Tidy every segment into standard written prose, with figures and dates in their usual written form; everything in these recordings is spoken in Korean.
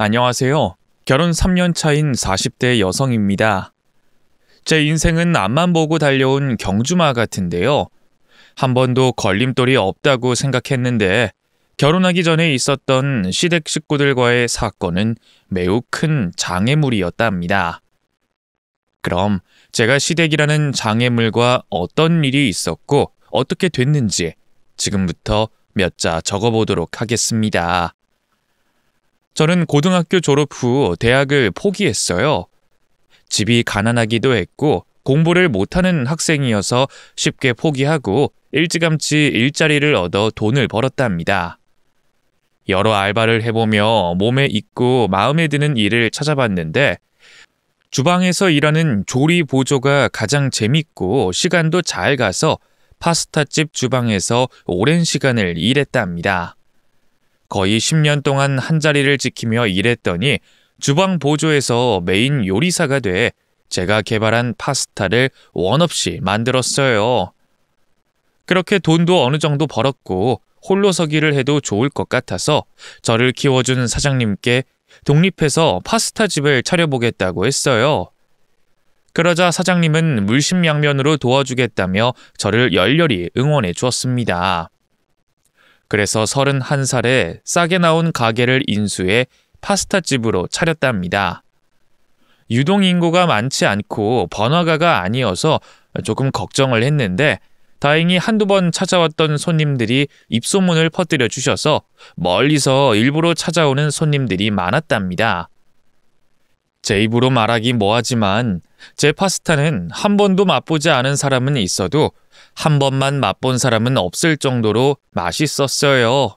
안녕하세요. 결혼 3년 차인 40대 여성입니다. 제 인생은 앞만 보고 달려온 경주마 같은데요. 한 번도 걸림돌이 없다고 생각했는데 결혼하기 전에 있었던 시댁 식구들과의 사건은 매우 큰 장애물이었다 합니다. 그럼 제가 시댁이라는 장애물과 어떤 일이 있었고 어떻게 됐는지 지금부터 몇 자 적어보도록 하겠습니다. 저는 고등학교 졸업 후 대학을 포기했어요. 집이 가난하기도 했고 공부를 못하는 학생이어서 쉽게 포기하고 일찌감치 일자리를 얻어 돈을 벌었답니다. 여러 알바를 해보며 몸에 익고 마음에 드는 일을 찾아봤는데 주방에서 일하는 조리 보조가 가장 재밌고 시간도 잘 가서 파스타집 주방에서 오랜 시간을 일했답니다. 거의 10년 동안 한 자리를 지키며 일했더니 주방 보조에서 메인 요리사가 돼 제가 개발한 파스타를 원 없이 만들었어요. 그렇게 돈도 어느 정도 벌었고 홀로 서기를 해도 좋을 것 같아서 저를 키워준 사장님께 독립해서 파스타 집을 차려보겠다고 했어요. 그러자 사장님은 물심양면으로 도와주겠다며 저를 열렬히 응원해 주었습니다. 그래서 31살에 싸게 나온 가게를 인수해 파스타집으로 차렸답니다. 유동인구가 많지 않고 번화가가 아니어서 조금 걱정을 했는데 다행히 한두 번 찾아왔던 손님들이 입소문을 퍼뜨려 주셔서 멀리서 일부러 찾아오는 손님들이 많았답니다. 제 입으로 말하기 뭐하지만 제 파스타는 한 번도 맛보지 않은 사람은 있어도 한 번만 맛본 사람은 없을 정도로 맛있었어요.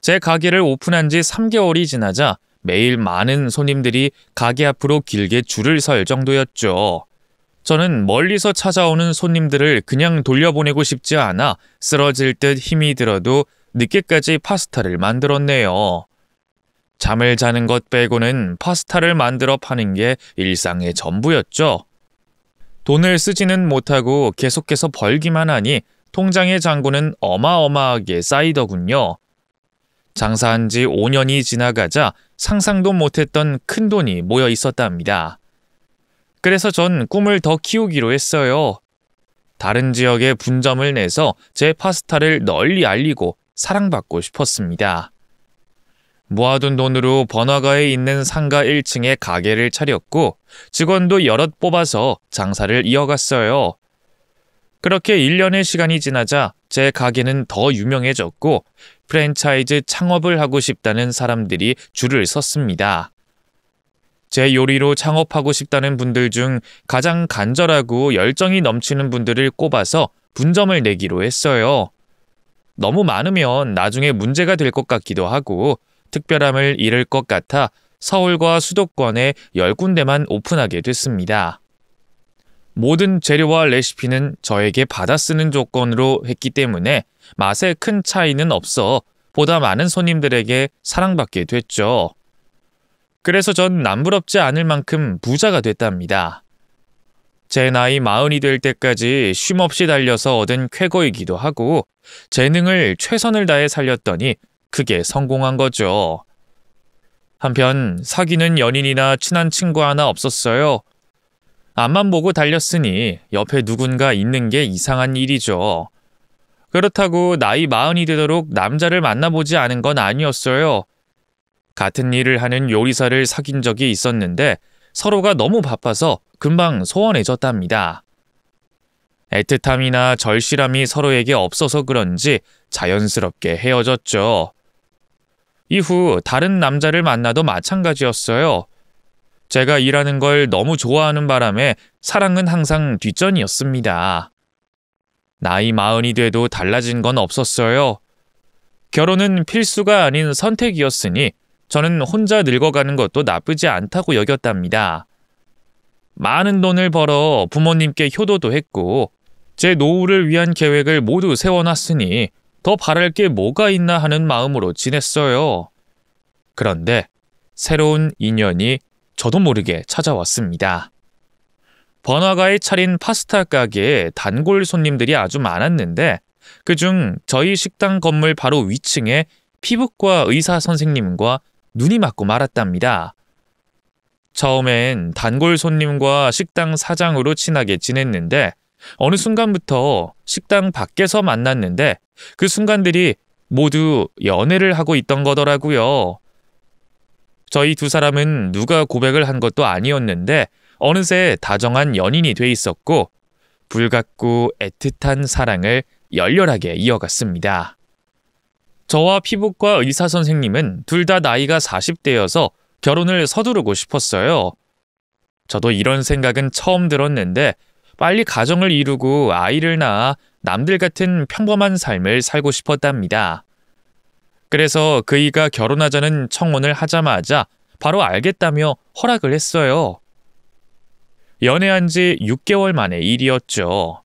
제 가게를 오픈한 지 3개월이 지나자 매일 많은 손님들이 가게 앞으로 길게 줄을 설 정도였죠. 저는 멀리서 찾아오는 손님들을 그냥 돌려보내고 싶지 않아 쓰러질 듯 힘이 들어도 늦게까지 파스타를 만들었네요. 잠을 자는 것 빼고는 파스타를 만들어 파는 게 일상의 전부였죠. 돈을 쓰지는 못하고 계속해서 벌기만 하니 통장의 잔고는 어마어마하게 쌓이더군요. 장사한 지 5년이 지나가자 상상도 못했던 큰 돈이 모여 있었답니다. 그래서 전 꿈을 더 키우기로 했어요. 다른 지역에 분점을 내서 제 파스타를 널리 알리고 사랑받고 싶었습니다. 모아둔 돈으로 번화가에 있는 상가 1층에 가게를 차렸고 직원도 여럿 뽑아서 장사를 이어갔어요. 그렇게 1년의 시간이 지나자 제 가게는 더 유명해졌고 프랜차이즈 창업을 하고 싶다는 사람들이 줄을 섰습니다. 제 요리로 창업하고 싶다는 분들 중 가장 간절하고 열정이 넘치는 분들을 꼽아서 분점을 내기로 했어요. 너무 많으면 나중에 문제가 될 것 같기도 하고 특별함을 잃을 것 같아 서울과 수도권에 10군데만 오픈하게 됐습니다. 모든 재료와 레시피는 저에게 받아쓰는 조건으로 했기 때문에 맛에 큰 차이는 없어 보다 많은 손님들에게 사랑받게 됐죠. 그래서 전 남부럽지 않을 만큼 부자가 됐답니다. 제 나이 40이 될 때까지 쉼없이 달려서 얻은 쾌거이기도 하고 재능을 최선을 다해 살렸더니 크게 성공한 거죠. 한편 사귀는 연인이나 친한 친구 하나 없었어요. 앞만 보고 달렸으니 옆에 누군가 있는 게 이상한 일이죠. 그렇다고 나이 40이 되도록 남자를 만나보지 않은 건 아니었어요. 같은 일을 하는 요리사를 사귄 적이 있었는데 서로가 너무 바빠서 금방 소원해졌답니다. 애틋함이나 절실함이 서로에게 없어서 그런지 자연스럽게 헤어졌죠. 이후 다른 남자를 만나도 마찬가지였어요. 제가 일하는 걸 너무 좋아하는 바람에 사랑은 항상 뒷전이었습니다. 나이 40이 돼도 달라진 건 없었어요. 결혼은 필수가 아닌 선택이었으니 저는 혼자 늙어가는 것도 나쁘지 않다고 여겼답니다. 많은 돈을 벌어 부모님께 효도도 했고 제 노후를 위한 계획을 모두 세워놨으니 더 바랄 게 뭐가 있나 하는 마음으로 지냈어요. 그런데 새로운 인연이 저도 모르게 찾아왔습니다. 번화가에 차린 파스타 가게에 단골 손님들이 아주 많았는데 그중 저희 식당 건물 바로 위층에 피부과 의사 선생님과 눈이 맞고 말았답니다. 처음엔 단골 손님과 식당 사장으로 친하게 지냈는데 어느 순간부터 식당 밖에서 만났는데 그 순간들이 모두 연애를 하고 있던 거더라고요. 저희 두 사람은 누가 고백을 한 것도 아니었는데 어느새 다정한 연인이 돼 있었고 불같고 애틋한 사랑을 열렬하게 이어갔습니다. 저와 피부과 의사 선생님은 둘 다 나이가 40대여서 결혼을 서두르고 싶었어요. 저도 이런 생각은 처음 들었는데 빨리 가정을 이루고 아이를 낳아 남들 같은 평범한 삶을 살고 싶었답니다. 그래서 그이가 결혼하자는 청혼을 하자마자 바로 알겠다며 허락을 했어요. 연애한 지 6개월 만의 일이었죠.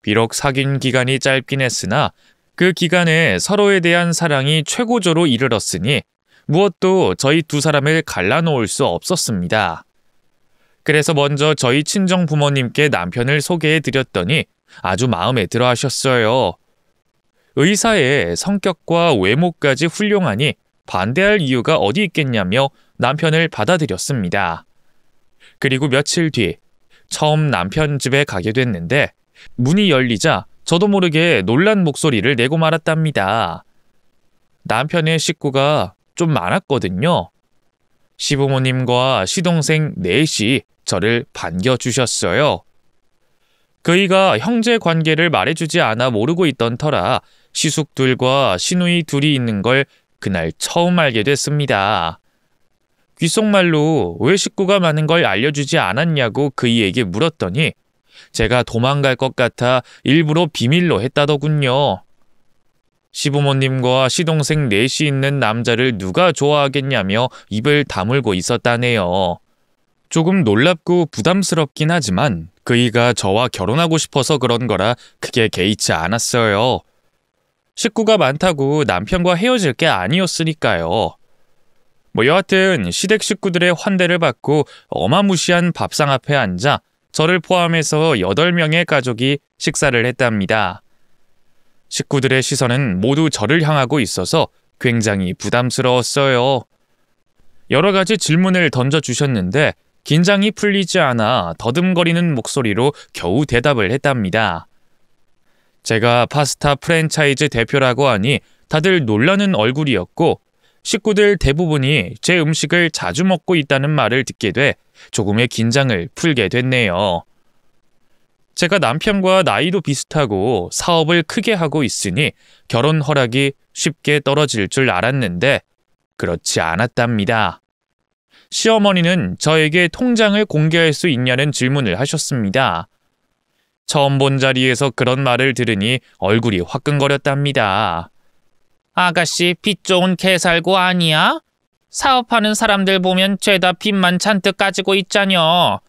비록 사귄 기간이 짧긴 했으나 그 기간에 서로에 대한 사랑이 최고조로 이르렀으니 무엇도 저희 두 사람을 갈라놓을 수 없었습니다. 그래서 먼저 저희 친정 부모님께 남편을 소개해 드렸더니 아주 마음에 들어 하셨어요. 의사의 성격과 외모까지 훌륭하니 반대할 이유가 어디 있겠냐며 남편을 받아들였습니다. 그리고 며칠 뒤 처음 남편 집에 가게 됐는데 문이 열리자 저도 모르게 놀란 목소리를 내고 말았답니다. 남편의 식구가 좀 많았거든요. 시부모님과 시동생 넷이 저를 반겨주셨어요. 그이가 형제 관계를 말해주지 않아 모르고 있던 터라 시숙들과 시누이 둘이 있는 걸 그날 처음 알게 됐습니다. 귓속말로 왜 식구가 많은 걸 알려주지 않았냐고 그이에게 물었더니 제가 도망갈 것 같아 일부러 비밀로 했다더군요. 시부모님과 시동생 넷이 있는 남자를 누가 좋아하겠냐며 입을 다물고 있었다네요. 조금 놀랍고 부담스럽긴 하지만 그이가 저와 결혼하고 싶어서 그런 거라 크게 개의치 않았어요. 식구가 많다고 남편과 헤어질 게 아니었으니까요. 여하튼 시댁 식구들의 환대를 받고 어마무시한 밥상 앞에 앉아 저를 포함해서 8명의 가족이 식사를 했답니다. 식구들의 시선은 모두 저를 향하고 있어서 굉장히 부담스러웠어요. 여러 가지 질문을 던져주셨는데 긴장이 풀리지 않아 더듬거리는 목소리로 겨우 대답을 했답니다. 제가 파스타 프랜차이즈 대표라고 하니 다들 놀라는 얼굴이었고 식구들 대부분이 제 음식을 자주 먹고 있다는 말을 듣게 돼 조금의 긴장을 풀게 됐네요. 제가 남편과 나이도 비슷하고 사업을 크게 하고 있으니 결혼 허락이 쉽게 떨어질 줄 알았는데 그렇지 않았답니다. 시어머니는 저에게 통장을 공개할 수 있냐는 질문을 하셨습니다. 처음 본 자리에서 그런 말을 들으니 얼굴이 화끈거렸답니다. 아가씨 빚 좋은 개살구 아니야? 사업하는 사람들 보면 죄다 빚만 잔뜩 가지고 있자녀.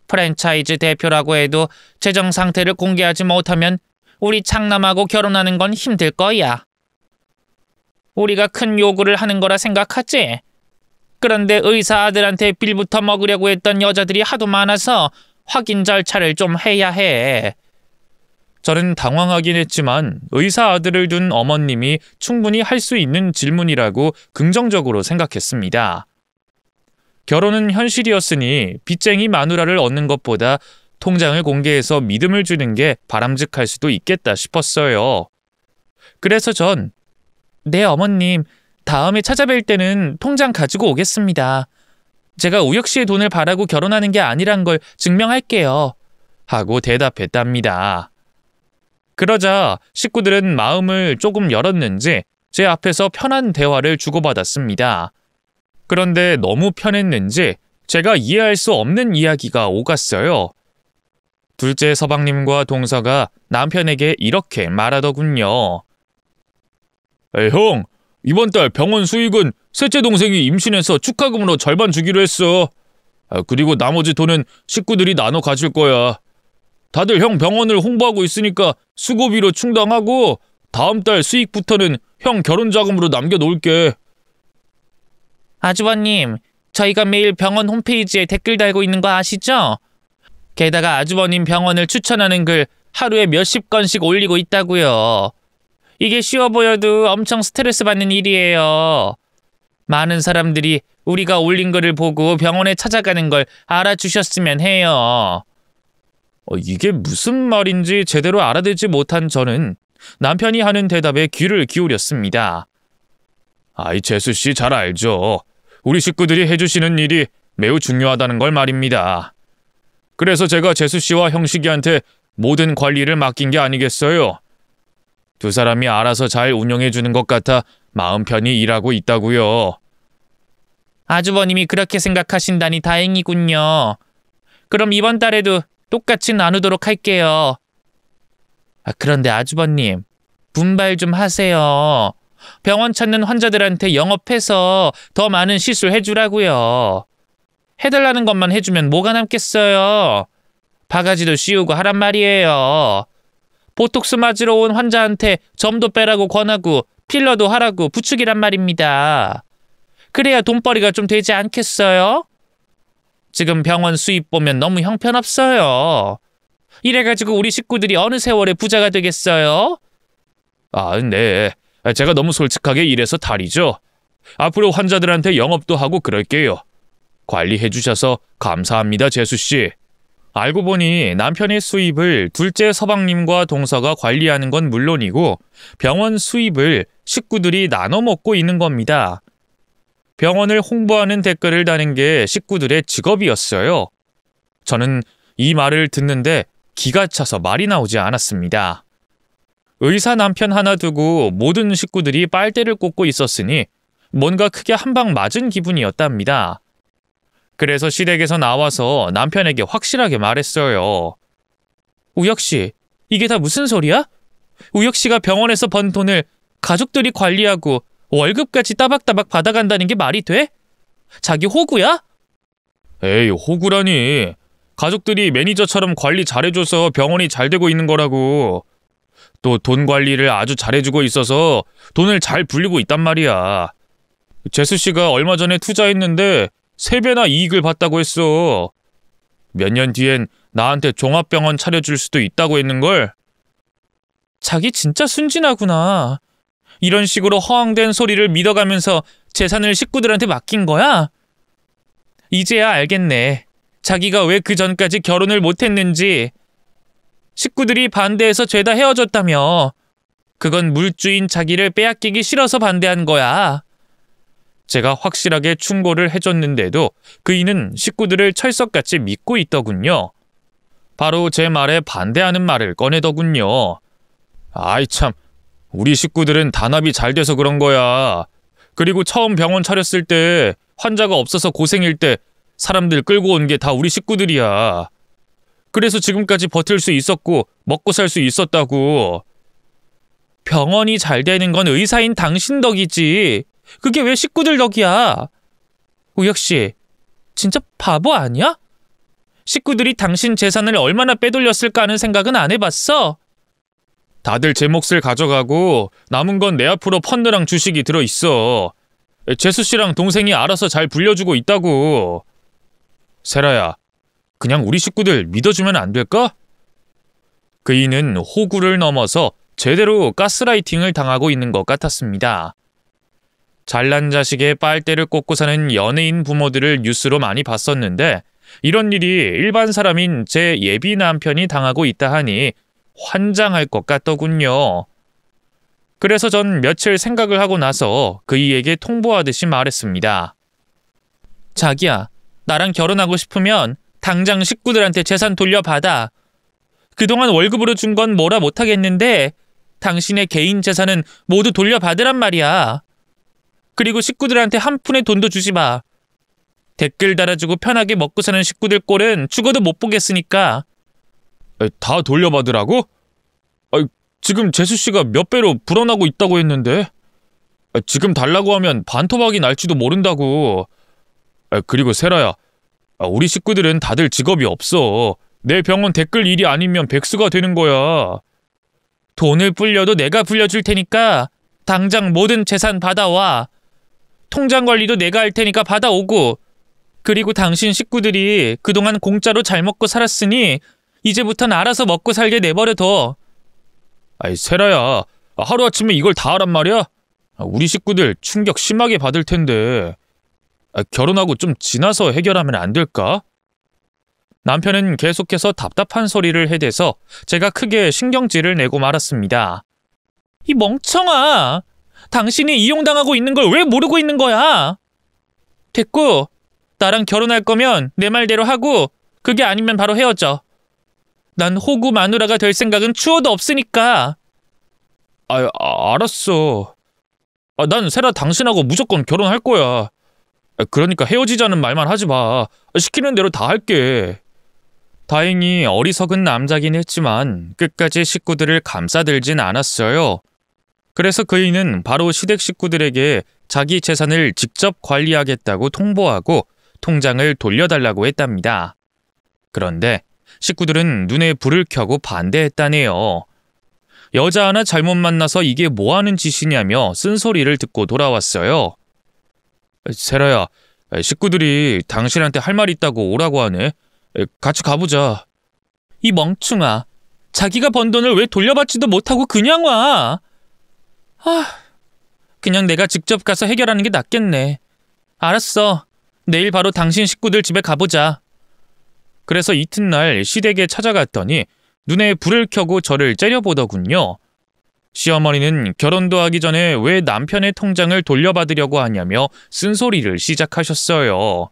프랜차이즈 대표라고 해도 재정 상태를 공개하지 못하면 우리 장남하고 결혼하는 건 힘들 거야. 우리가 큰 요구를 하는 거라 생각하지? 그런데 의사 아들한테 빌부터 먹으려고 했던 여자들이 하도 많아서 확인 절차를 좀 해야 해. 저는 당황하긴 했지만 의사 아들을 둔 어머님이 충분히 할 수 있는 질문이라고 긍정적으로 생각했습니다. 결혼은 현실이었으니 빚쟁이 마누라를 얻는 것보다 통장을 공개해서 믿음을 주는 게 바람직할 수도 있겠다 싶었어요. 그래서 전 네 어머님, 다음에 찾아뵐 때는 통장 가지고 오겠습니다. 제가 우혁 씨의 돈을 바라고 결혼하는 게 아니란 걸 증명할게요. 하고 대답했답니다. 그러자 식구들은 마음을 조금 열었는지 제 앞에서 편한 대화를 주고받았습니다. 그런데 너무 편했는지 제가 이해할 수 없는 이야기가 오갔어요. 둘째 서방님과 동서가 남편에게 이렇게 말하더군요. 형, 이번 달 병원 수익은 셋째 동생이 임신해서 축하금으로 절반 주기로 했어. 그리고 나머지 돈은 식구들이 나눠 가질 거야. 다들 형 병원을 홍보하고 있으니까 수고비로 충당하고 다음 달 수익부터는 형 결혼 자금으로 남겨놓을게. 아주버님, 저희가 매일 병원 홈페이지에 댓글 달고 있는 거 아시죠? 게다가 아주버님 병원을 추천하는 글 하루에 몇십 건씩 올리고 있다고요. 이게 쉬워 보여도 엄청 스트레스 받는 일이에요. 많은 사람들이 우리가 올린 글을 보고 병원에 찾아가는 걸 알아주셨으면 해요. 이게 무슨 말인지 제대로 알아듣지 못한 저는 남편이 하는 대답에 귀를 기울였습니다. 아이, 재수 씨 잘 알죠. 우리 식구들이 해주시는 일이 매우 중요하다는 걸 말입니다. 그래서 제가 재수 씨와 형식이한테 모든 관리를 맡긴 게 아니겠어요. 두 사람이 알아서 잘 운영해 주는 것 같아 마음 편히 일하고 있다고요. 아주버님이 그렇게 생각하신다니 다행이군요. 그럼 이번 달에도 똑같이 나누도록 할게요. 그런데 아주버님, 분발 좀 하세요. 병원 찾는 환자들한테 영업해서 더 많은 시술 해주라고요. 해달라는 것만 해주면 뭐가 남겠어요. 바가지도 씌우고 하란 말이에요. 보톡스 맞으러 온 환자한테 점도 빼라고 권하고 필러도 하라고 부추기란 말입니다. 그래야 돈벌이가 좀 되지 않겠어요? 지금 병원 수입 보면 너무 형편없어요. 이래가지고 우리 식구들이 어느 세월에 부자가 되겠어요? 네. 제가 너무 솔직하게 일해서 탈이죠. 앞으로 환자들한테 영업도 하고 그럴게요. 관리해 주셔서 감사합니다, 재수 씨. 알고 보니 남편의 수입을 둘째 서방님과 동서가 관리하는 건 물론이고 병원 수입을 식구들이 나눠 먹고 있는 겁니다. 병원을 홍보하는 댓글을 다는 게 식구들의 직업이었어요. 저는 이 말을 듣는데 기가 차서 말이 나오지 않았습니다. 의사 남편 하나 두고 모든 식구들이 빨대를 꽂고 있었으니 뭔가 크게 한 방 맞은 기분이었답니다. 그래서 시댁에서 나와서 남편에게 확실하게 말했어요. 우혁씨, 이게 다 무슨 소리야? 우혁씨가 병원에서 번 돈을 가족들이 관리하고 월급까지 따박따박 받아간다는 게 말이 돼? 자기 호구야? 에이, 호구라니. 가족들이 매니저처럼 관리 잘해줘서 병원이 잘 되고 있는 거라고. 또 돈 관리를 아주 잘해주고 있어서 돈을 잘 불리고 있단 말이야. 재수 씨가 얼마 전에 투자했는데 3배나 이익을 봤다고 했어. 몇 년 뒤엔 나한테 종합병원 차려줄 수도 있다고 했는걸. 자기 진짜 순진하구나. 이런 식으로 허황된 소리를 믿어가면서 재산을 식구들한테 맡긴 거야? 이제야 알겠네. 자기가 왜 그 전까지 결혼을 못했는지. 식구들이 반대해서 죄다 헤어졌다며. 그건 물주인 자기를 빼앗기기 싫어서 반대한 거야. 제가 확실하게 충고를 해줬는데도 그이는 식구들을 철석같이 믿고 있더군요. 바로 제 말에 반대하는 말을 꺼내더군요. 아이 참, 우리 식구들은 단합이 잘 돼서 그런 거야. 그리고 처음 병원 차렸을 때 환자가 없어서 고생일 때 사람들 끌고 온 게 다 우리 식구들이야. 그래서 지금까지 버틸 수 있었고 먹고 살 수 있었다고. 병원이 잘 되는 건 의사인 당신 덕이지. 그게 왜 식구들 덕이야? 우혁씨, 진짜 바보 아니야? 식구들이 당신 재산을 얼마나 빼돌렸을까 하는 생각은 안 해봤어? 다들 제 몫을 가져가고 남은 건 내 앞으로 펀드랑 주식이 들어있어. 재수 씨랑 동생이 알아서 잘 불려주고 있다고. 세라야, 그냥 우리 식구들 믿어주면 안 될까? 그이는 호구를 넘어서 제대로 가스라이팅을 당하고 있는 것 같았습니다. 잘난 자식의 빨대를 꽂고 사는 연예인 부모들을 뉴스로 많이 봤었는데 이런 일이 일반 사람인 제 예비 남편이 당하고 있다 하니 환장할 것 같더군요. 그래서 전 며칠 생각을 하고 나서 그이에게 통보하듯이 말했습니다. 자기야, 나랑 결혼하고 싶으면 당장 식구들한테 재산 돌려받아. 그동안 월급으로 준 건 뭐라 못하겠는데 당신의 개인 재산은 모두 돌려받으란 말이야. 그리고 식구들한테 한 푼의 돈도 주지 마. 댓글 달아주고 편하게 먹고 사는 식구들 꼴은 죽어도 못 보겠으니까. 다 돌려받으라고? 지금 재수 씨가 몇 배로 불어나고 있다고 했는데. 지금 달라고 하면 반토막이 날지도 모른다고. 그리고 세라야, 우리 식구들은 다들 직업이 없어. 내 병원 댓글 일이 아니면 백수가 되는 거야. 돈을 불려도 내가 불려줄 테니까 당장 모든 재산 받아와. 통장 관리도 내가 할 테니까 받아오고. 그리고 당신 식구들이 그동안 공짜로 잘 먹고 살았으니 이제부턴 알아서 먹고 살게 내버려둬. 아이 세라야, 하루아침에 이걸 다 하란 말이야? 우리 식구들 충격 심하게 받을 텐데 결혼하고 좀 지나서 해결하면 안 될까? 남편은 계속해서 답답한 소리를 해대서 제가 크게 신경질을 내고 말았습니다. 이 멍청아! 당신이 이용당하고 있는 걸 왜 모르고 있는 거야? 됐고, 나랑 결혼할 거면 내 말대로 하고 그게 아니면 바로 헤어져. 난 호구 마누라가 될 생각은 추호도 없으니까. 알았어. 난 세라 당신하고 무조건 결혼할 거야. 그러니까 헤어지자는 말만 하지 마. 시키는 대로 다 할게. 다행히 어리석은 남자긴 했지만 끝까지 식구들을 감싸들진 않았어요. 그래서 그이는 바로 시댁 식구들에게 자기 재산을 직접 관리하겠다고 통보하고 통장을 돌려달라고 했답니다. 그런데 식구들은 눈에 불을 켜고 반대했다네요. 여자 하나 잘못 만나서 이게 뭐하는 짓이냐며 쓴소리를 듣고 돌아왔어요. 세라야, 식구들이 당신한테 할 말 있다고 오라고 하네. 같이 가보자. 이 멍충아, 자기가 번 돈을 왜 돌려받지도 못하고 그냥 와. 그냥 내가 직접 가서 해결하는 게 낫겠네. 알았어. 내일 바로 당신 식구들 집에 가보자. 그래서 이튿날 시댁에 찾아갔더니 눈에 불을 켜고 저를 째려보더군요. 시어머니는 결혼도 하기 전에 왜 남편의 통장을 돌려받으려고 하냐며 쓴소리를 시작하셨어요.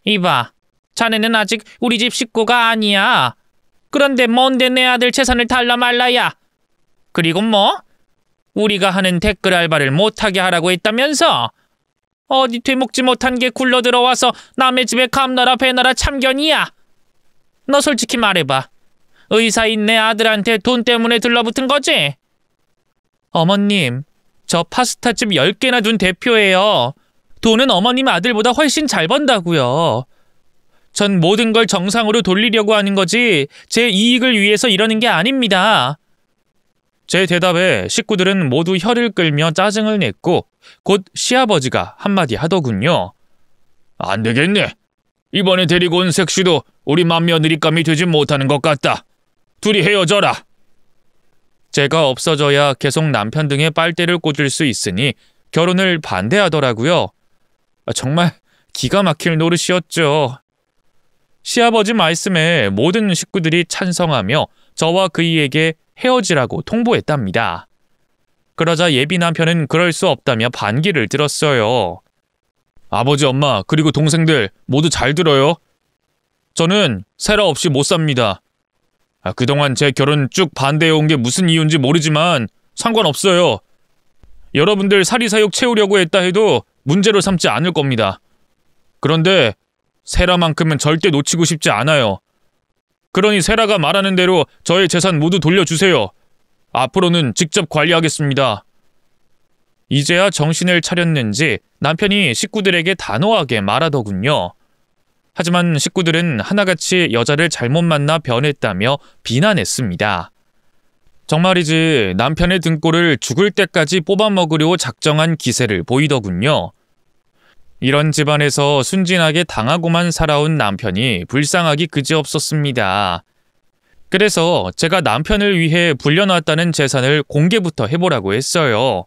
이봐, 자네는 아직 우리 집 식구가 아니야. 그런데 뭔데 내 아들 재산을 달라 말라야. 그리고 뭐? 우리가 하는 댓글 알바를 못하게 하라고 했다면서? 어디 되먹지 못한 게 굴러 들어와서 남의 집에 감나라 배나라 참견이야. 너 솔직히 말해봐. 의사인 내 아들한테 돈 때문에 들러붙은 거지? 어머님, 저 파스타집 10개나 둔 대표예요. 돈은 어머님 아들보다 훨씬 잘 번다고요. 전 모든 걸 정상으로 돌리려고 하는 거지 제 이익을 위해서 이러는 게 아닙니다. 제 대답에 식구들은 모두 혀를 끌며 짜증을 냈고 곧 시아버지가 한마디 하더군요. 안 되겠네. 이번에 데리고 온 색시도 우리 맏며느리감이 되지 못하는 것 같다. 둘이 헤어져라. 제가 없어져야 계속 남편 등에 빨대를 꽂을 수 있으니 결혼을 반대하더라고요. 정말 기가 막힐 노릇이었죠. 시아버지 말씀에 모든 식구들이 찬성하며 저와 그이에게 헤어지라고 통보했답니다. 그러자 예비 남편은 그럴 수 없다며 반기를 들었어요. 아버지, 엄마, 그리고 동생들 모두 잘 들어요. 저는 세라 없이 못 삽니다. 그동안 제 결혼 쭉 반대해온 게 무슨 이유인지 모르지만 상관없어요. 여러분들 사리사욕 채우려고 했다 해도 문제로 삼지 않을 겁니다. 그런데 세라만큼은 절대 놓치고 싶지 않아요. 그러니 세라가 말하는 대로 저의 재산 모두 돌려주세요. 앞으로는 직접 관리하겠습니다. 이제야 정신을 차렸는지 남편이 식구들에게 단호하게 말하더군요. 하지만 식구들은 하나같이 여자를 잘못 만나 변했다며 비난했습니다. 정말이지 남편의 등골을 죽을 때까지 뽑아먹으려 작정한 기세를 보이더군요. 이런 집안에서 순진하게 당하고만 살아온 남편이 불쌍하기 그지없었습니다. 그래서 제가 남편을 위해 불려놨다는 재산을 공개부터 해보라고 했어요.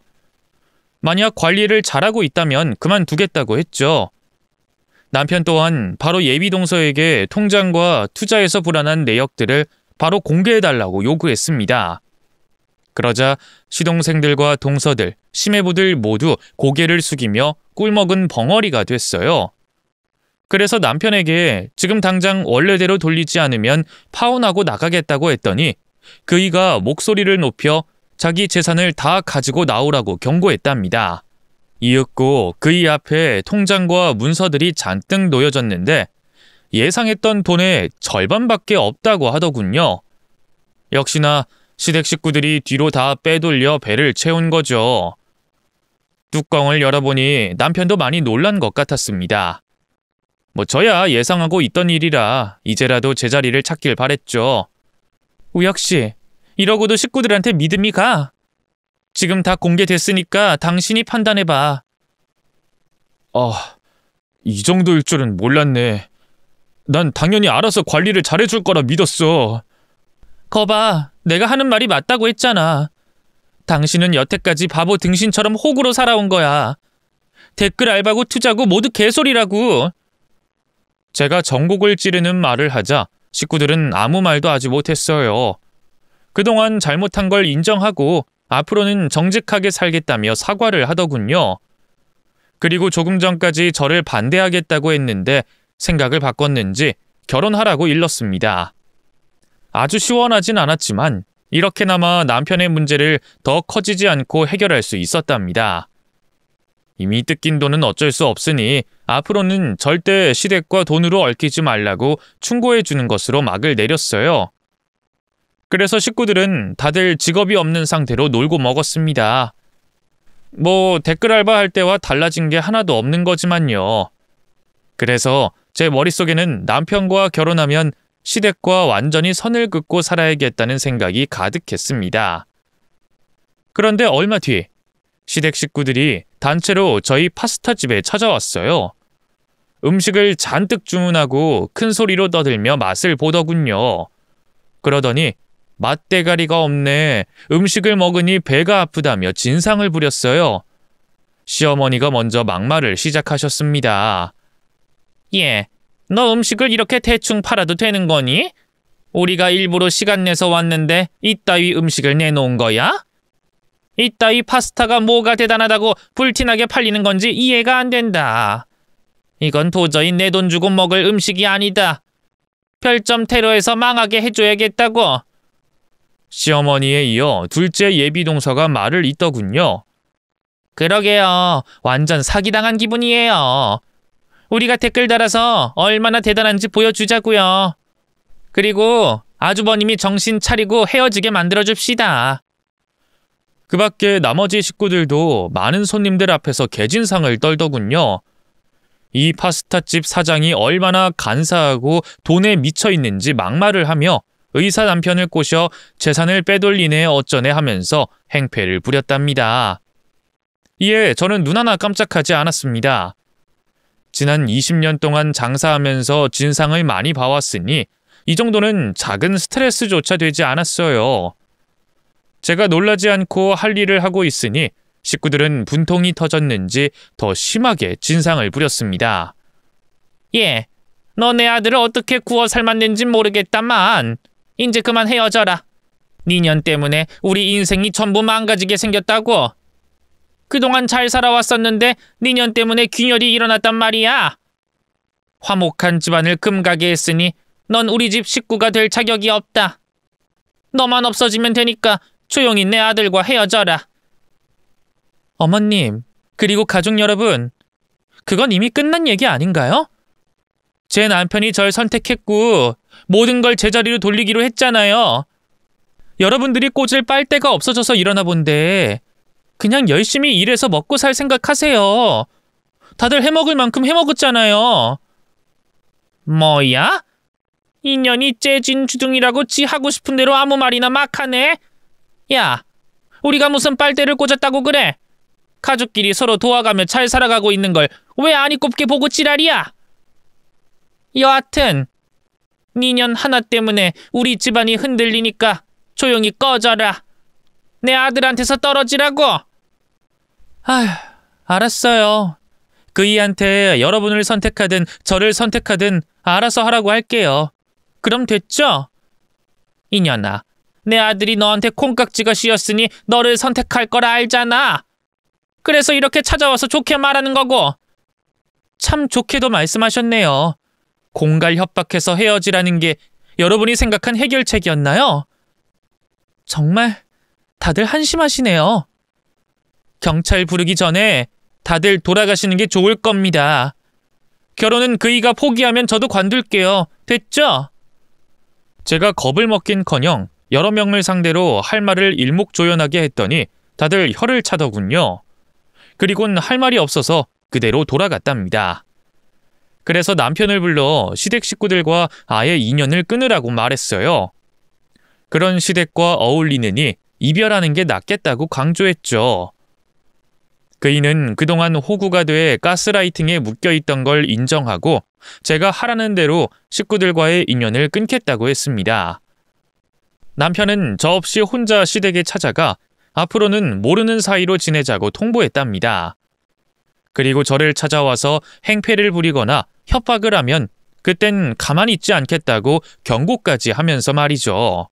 만약 관리를 잘하고 있다면 그만두겠다고 했죠. 남편 또한 바로 예비동서에게 통장과 투자에서 불어난 내역들을 바로 공개해달라고 요구했습니다. 그러자 시동생들과 동서들, 시매부들 모두 고개를 숙이며 꿀먹은 벙어리가 됐어요. 그래서 남편에게 지금 당장 원래대로 돌리지 않으면 파혼하고 나가겠다고 했더니 그이가 목소리를 높여 자기 재산을 다 가지고 나오라고 경고했답니다. 이윽고 그이 앞에 통장과 문서들이 잔뜩 놓여졌는데 예상했던 돈의 절반밖에 없다고 하더군요. 역시나 시댁 식구들이 뒤로 다 빼돌려 배를 채운 거죠. 뚜껑을 열어보니 남편도 많이 놀란 것 같았습니다. 저야 예상하고 있던 일이라 이제라도 제자리를 찾길 바랬죠. 우혁씨, 이러고도 식구들한테 믿음이 가? 지금 다 공개됐으니까 당신이 판단해봐. 이 정도일 줄은 몰랐네. 난 당연히 알아서 관리를 잘해줄 거라 믿었어. 거봐, 내가 하는 말이 맞다고 했잖아. 당신은 여태까지 바보 등신처럼 호구로 살아온 거야. 댓글 알바고 투자고 모두 개소리라고. 제가 전곡을 찌르는 말을 하자 식구들은 아무 말도 하지 못했어요. 그동안 잘못한 걸 인정하고 앞으로는 정직하게 살겠다며 사과를 하더군요. 그리고 조금 전까지 저를 반대하겠다고 했는데 생각을 바꿨는지 결혼하라고 일렀습니다. 아주 시원하진 않았지만 이렇게나마 남편의 문제를 더 커지지 않고 해결할 수 있었답니다. 이미 뜯긴 돈은 어쩔 수 없으니 앞으로는 절대 시댁과 돈으로 얽히지 말라고 충고해 주는 것으로 막을 내렸어요. 그래서 식구들은 다들 직업이 없는 상태로 놀고 먹었습니다. 뭐 댓글 알바할 때와 달라진 게 하나도 없는 거지만요. 그래서 제 머릿속에는 남편과 결혼하면 시댁과 완전히 선을 긋고 살아야겠다는 생각이 가득했습니다. 그런데 얼마 뒤 시댁 식구들이 단체로 저희 파스타집에 찾아왔어요. 음식을 잔뜩 주문하고 큰 소리로 떠들며 맛을 보더군요. 그러더니 맛대가리가 없네. 음식을 먹으니 배가 아프다며 진상을 부렸어요. 시어머니가 먼저 막말을 시작하셨습니다. 예, 너 음식을 이렇게 대충 팔아도 되는 거니? 우리가 일부러 시간 내서 왔는데 이따위 음식을 내놓은 거야? 이따위 파스타가 뭐가 대단하다고 불티나게 팔리는 건지 이해가 안 된다. 이건 도저히 내 돈 주고 먹을 음식이 아니다. 별점 테러에서 망하게 해줘야겠다고. 시어머니에 이어 둘째 예비동서가 말을 잇더군요. 그러게요. 완전 사기당한 기분이에요. 우리가 댓글 달아서 얼마나 대단한지 보여주자고요. 그리고 아주버님이 정신 차리고 헤어지게 만들어줍시다. 그 밖에 나머지 식구들도 많은 손님들 앞에서 개진상을 떨더군요. 이 파스타집 사장이 얼마나 간사하고 돈에 미쳐있는지 막말을 하며 의사 남편을 꼬셔 재산을 빼돌리네 어쩌네 하면서 행패를 부렸답니다. 이에 저는 눈 하나 깜짝하지 않았습니다. 지난 20년 동안 장사하면서 진상을 많이 봐왔으니 이 정도는 작은 스트레스조차 되지 않았어요. 제가 놀라지 않고 할 일을 하고 있으니 식구들은 분통이 터졌는지 더 심하게 진상을 부렸습니다. 예, 너 내 아들을 어떻게 구워 삶았는진 모르겠다만 이제 그만 헤어져라. 니년 때문에 우리 인생이 전부 망가지게 생겼다고. 그동안 잘 살아왔었는데 니년 때문에 균열이 일어났단 말이야. 화목한 집안을 금가게 했으니 넌 우리 집 식구가 될 자격이 없다. 너만 없어지면 되니까 조용히 내 아들과 헤어져라. 어머님, 그리고 가족 여러분, 그건 이미 끝난 얘기 아닌가요? 제 남편이 절 선택했고 모든 걸 제자리로 돌리기로 했잖아요. 여러분들이 꽂을 빨대가 없어져서 일어나 본데 그냥 열심히 일해서 먹고 살 생각하세요. 다들 해먹을 만큼 해먹었잖아요. 뭐야? 인연이 째진 주둥이라고 지 하고 싶은 대로 아무 말이나 막 하네? 야, 우리가 무슨 빨대를 꽂았다고 그래? 가족끼리 서로 도와가며 잘 살아가고 있는 걸 왜 아니 꼽게 보고 지랄이야? 여하튼 니년 하나 때문에 우리 집안이 흔들리니까 조용히 꺼져라. 내 아들한테서 떨어지라고. 아휴, 알았어요. 그이한테 여러분을 선택하든 저를 선택하든 알아서 하라고 할게요. 그럼 됐죠? 이년아, 내 아들이 너한테 콩깍지가 씌었으니 너를 선택할 거라 알잖아. 그래서 이렇게 찾아와서 좋게 말하는 거고. 참 좋게도 말씀하셨네요. 공갈 협박해서 헤어지라는 게 여러분이 생각한 해결책이었나요? 정말 다들 한심하시네요. 경찰 부르기 전에 다들 돌아가시는 게 좋을 겁니다. 결혼은 그이가 포기하면 저도 관둘게요. 됐죠? 제가 겁을 먹긴커녕 여러 명을 상대로 할 말을 일목조연하게 했더니 다들 혀를 차더군요. 그리곤 할 말이 없어서 그대로 돌아갔답니다. 그래서 남편을 불러 시댁 식구들과 아예 인연을 끊으라고 말했어요. 그런 시댁과 어울리느니 이별하는 게 낫겠다고 강조했죠. 그이는 그동안 호구가 돼 가스라이팅에 묶여있던 걸 인정하고 제가 하라는 대로 식구들과의 인연을 끊겠다고 했습니다. 남편은 저 없이 혼자 시댁에 찾아가 앞으로는 모르는 사이로 지내자고 통보했답니다. 그리고 저를 찾아와서 행패를 부리거나 협박을 하면 그땐 가만히 있지 않겠다고 경고까지 하면서 말이죠.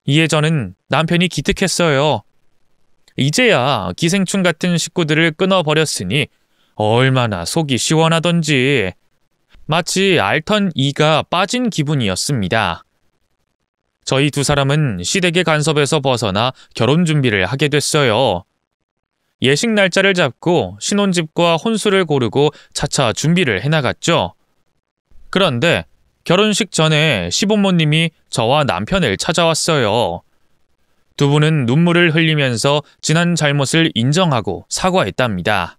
이에 저는 남편이 기특했어요. 이제야 기생충 같은 식구들을 끊어버렸으니 얼마나 속이 시원하던지. 마치 알턴 이가 빠진 기분이었습니다. 저희 두 사람은 시댁의 간섭에서 벗어나 결혼 준비를 하게 됐어요. 예식 날짜를 잡고 신혼집과 혼수를 고르고 차차 준비를 해나갔죠. 그런데 결혼식 전에 시부모님이 저와 남편을 찾아왔어요. 두 분은 눈물을 흘리면서 지난 잘못을 인정하고 사과했답니다.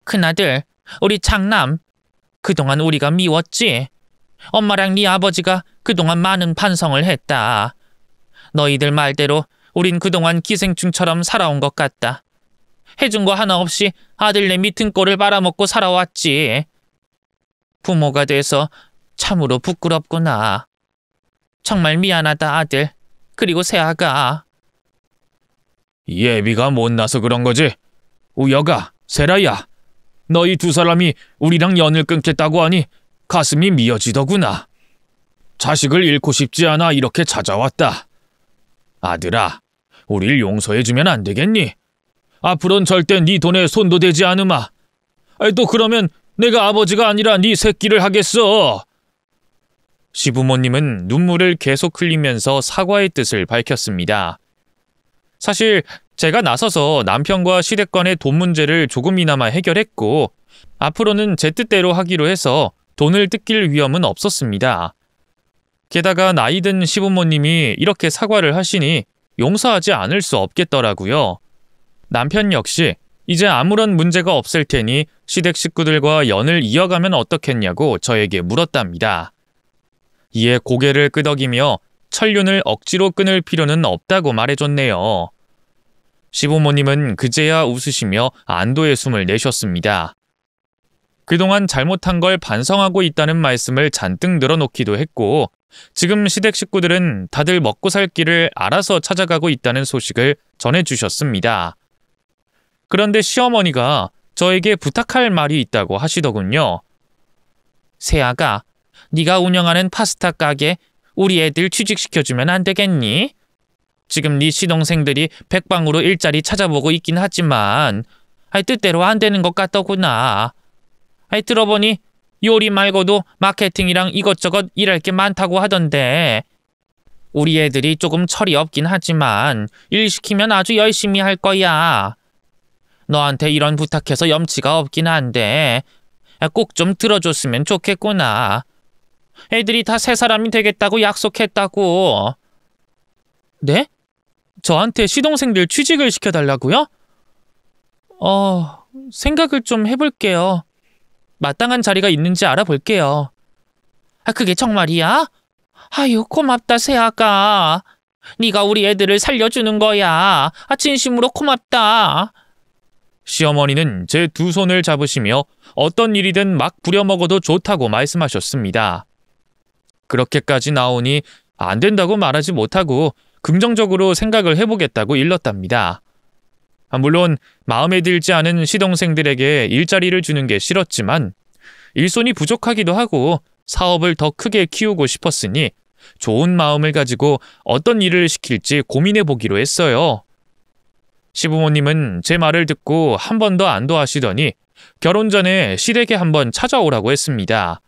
큰아들, 우리 장남, 그동안 우리가 미웠지? 엄마랑 네 아버지가 그동안 많은 반성을 했다. 너희들 말대로 우린 그동안 기생충처럼 살아온 것 같다. 해준 거 하나 없이 아들네 밑은 꼴을 빨아먹고 살아왔지. 부모가 돼서 참으로 부끄럽구나. 정말 미안하다, 아들. 그리고 세아가. 예비가 못나서 그런 거지. 우여가, 세라야. 너희 두 사람이 우리랑 연을 끊겠다고 하니 가슴이 미어지더구나. 자식을 잃고 싶지 않아 이렇게 찾아왔다. 아들아, 우릴 용서해주면 안 되겠니? 앞으로는 절대 네 돈에 손도 대지 않으마. 또 그러면 내가 아버지가 아니라 네 새끼를 하겠어. 시부모님은 눈물을 계속 흘리면서 사과의 뜻을 밝혔습니다. 사실 제가 나서서 남편과 시댁 간의 돈 문제를 조금이나마 해결했고 앞으로는 제 뜻대로 하기로 해서 돈을 뜯길 위험은 없었습니다. 게다가 나이든 시부모님이 이렇게 사과를 하시니 용서하지 않을 수 없겠더라고요. 남편 역시 이제 아무런 문제가 없을 테니 시댁 식구들과 연을 이어가면 어떻겠냐고 저에게 물었답니다. 이에 고개를 끄덕이며 천륜을 억지로 끊을 필요는 없다고 말해줬네요. 시부모님은 그제야 웃으시며 안도의 숨을 내셨습니다. 그동안 잘못한 걸 반성하고 있다는 말씀을 잔뜩 늘어놓기도 했고 지금 시댁 식구들은 다들 먹고 살 길을 알아서 찾아가고 있다는 소식을 전해주셨습니다. 그런데 시어머니가 저에게 부탁할 말이 있다고 하시더군요. 세아가, 네가 운영하는 파스타 가게 우리 애들 취직시켜주면 안 되겠니? 지금 네 시동생들이 백방으로 일자리 찾아보고 있긴 하지만 뜻대로 안 되는 것 같더구나. 들어보니 요리 말고도 마케팅이랑 이것저것 일할 게 많다고 하던데 우리 애들이 조금 철이 없긴 하지만 일 시키면 아주 열심히 할 거야. 너한테 이런 부탁해서 염치가 없긴 한데 꼭 좀 들어줬으면 좋겠구나. 애들이 다 새 사람이 되겠다고 약속했다고. 네? 저한테 시동생들 취직을 시켜달라고요? 생각을 좀 해볼게요. 마땅한 자리가 있는지 알아볼게요. 그게 정말이야? 아유, 고맙다, 세아가. 네가 우리 애들을 살려주는 거야. 진심으로 고맙다. 시어머니는 제 두 손을 잡으시며 어떤 일이든 막 부려먹어도 좋다고 말씀하셨습니다. 그렇게까지 나오니 안 된다고 말하지 못하고 긍정적으로 생각을 해보겠다고 일렀답니다. 물론 마음에 들지 않은 시동생들에게 일자리를 주는 게 싫었지만 일손이 부족하기도 하고 사업을 더 크게 키우고 싶었으니 좋은 마음을 가지고 어떤 일을 시킬지 고민해 보기로 했어요. 시부모님은 제 말을 듣고 한 번 더 안도하시더니 결혼 전에 시댁에 한번 찾아오라고 했습니다.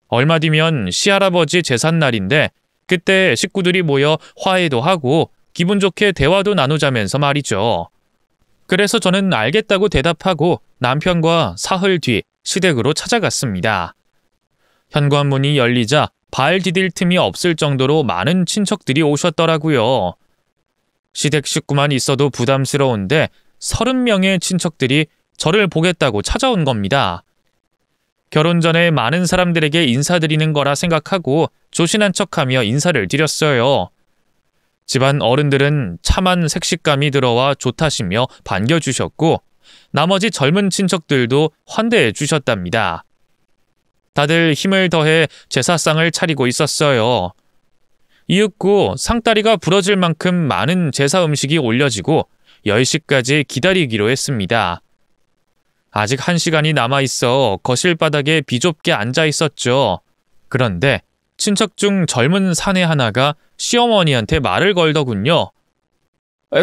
얼마 뒤면 시할아버지 제삿날인데 그때 식구들이 모여 화해도 하고 기분 좋게 대화도 나누자면서 말이죠. 그래서 저는 알겠다고 대답하고 남편과 사흘 뒤 시댁으로 찾아갔습니다. 현관문이 열리자 발 디딜 틈이 없을 정도로 많은 친척들이 오셨더라고요. 시댁 식구만 있어도 부담스러운데 30명의 친척들이 저를 보겠다고 찾아온 겁니다. 결혼 전에 많은 사람들에게 인사드리는 거라 생각하고 조신한 척하며 인사를 드렸어요. 집안 어른들은 참한 색식감이 들어와 좋다시며 반겨주셨고 나머지 젊은 친척들도 환대해 주셨답니다. 다들 힘을 더해 제사상을 차리고 있었어요. 이윽고 상다리가 부러질 만큼 많은 제사 음식이 올려지고 10시까지 기다리기로 했습니다. 아직 1시간이 남아있어 거실 바닥에 비좁게 앉아 있었죠. 그런데 친척 중 젊은 사내 하나가 시어머니한테 말을 걸더군요.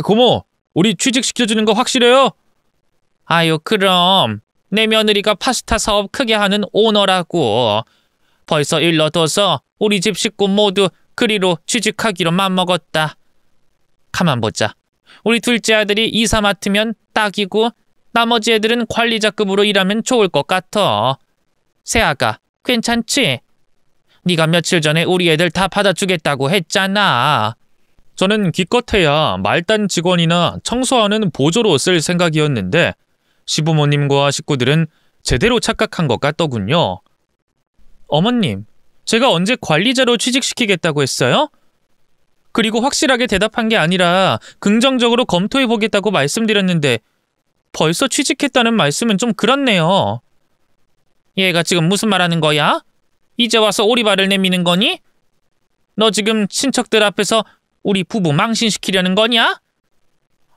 고모, 우리 취직시켜주는 거 확실해요? 아유, 그럼. 내 며느리가 파스타 사업 크게 하는 오너라고. 벌써 일러둬서 우리 집 식구 모두 그리로 취직하기로 맘먹었다. 가만 보자. 우리 둘째 아들이 이사 맡으면 딱이고 나머지 애들은 관리자급으로 일하면 좋을 것 같아. 새아가, 괜찮지? 네가 며칠 전에 우리 애들 다 받아주겠다고 했잖아. 저는 기껏해야 말단 직원이나 청소하는 보조로 쓸 생각이었는데 시부모님과 식구들은 제대로 착각한 것 같더군요. 어머님, 제가 언제 관리자로 취직시키겠다고 했어요? 그리고 확실하게 대답한 게 아니라 긍정적으로 검토해보겠다고 말씀드렸는데 벌써 취직했다는 말씀은 좀 그렇네요. 얘가 지금 무슨 말하는 거야? 이제 와서 오리발을 내미는 거니? 너 지금 친척들 앞에서 우리 부부 망신시키려는 거냐?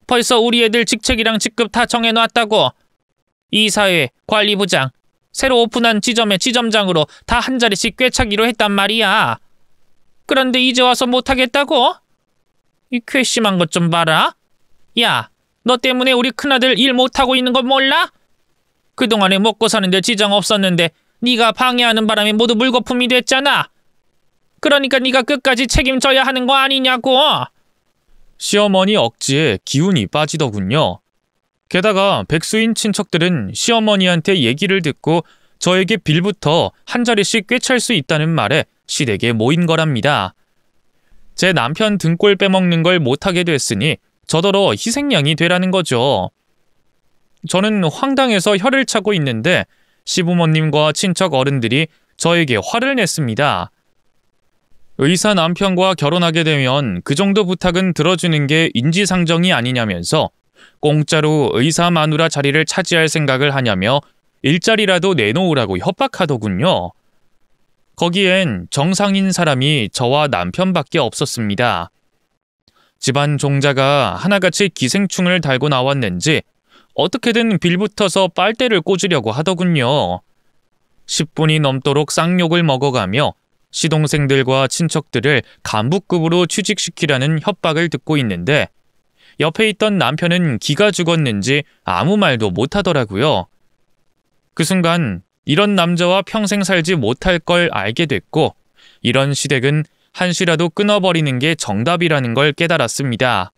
벌써 우리 애들 직책이랑 직급 다 정해놨다고. 이사회, 관리부장, 새로 오픈한 지점의 지점장으로 다 한 자리씩 꿰차기로 했단 말이야. 그런데 이제 와서 못하겠다고? 이 괘씸한 것 좀 봐라. 야, 너 때문에 우리 큰아들 일 못하고 있는 건 몰라? 그동안에 먹고 사는데 지장 없었는데 네가 방해하는 바람에 모두 물거품이 됐잖아. 그러니까 네가 끝까지 책임져야 하는 거 아니냐고. 시어머니 억지에 기운이 빠지더군요. 게다가 백수인 친척들은 시어머니한테 얘기를 듣고 저에게 빌부터 한 자리씩 꿰찰 수 있다는 말에 시댁에 모인 거랍니다. 제 남편 등골 빼먹는 걸 못하게 됐으니 저더러 희생양이 되라는 거죠. 저는 황당해서 혀를 차고 있는데 시부모님과 친척 어른들이 저에게 화를 냈습니다. 의사 남편과 결혼하게 되면 그 정도 부탁은 들어주는 게 인지상정이 아니냐면서 공짜로 의사 마누라 자리를 차지할 생각을 하냐며 일자리라도 내놓으라고 협박하더군요. 거기엔 정상인 사람이 저와 남편밖에 없었습니다. 집안 종자가 하나같이 기생충을 달고 나왔는지 어떻게든 빌붙어서 빨대를 꽂으려고 하더군요. 10분이 넘도록 쌍욕을 먹어가며 시동생들과 친척들을 간부급으로 취직시키라는 협박을 듣고 있는데 옆에 있던 남편은 기가 죽었는지 아무 말도 못하더라고요. 그 순간 이런 남자와 평생 살지 못할 걸 알게 됐고 이런 시댁은 한시라도 끊어버리는 게 정답이라는 걸 깨달았습니다.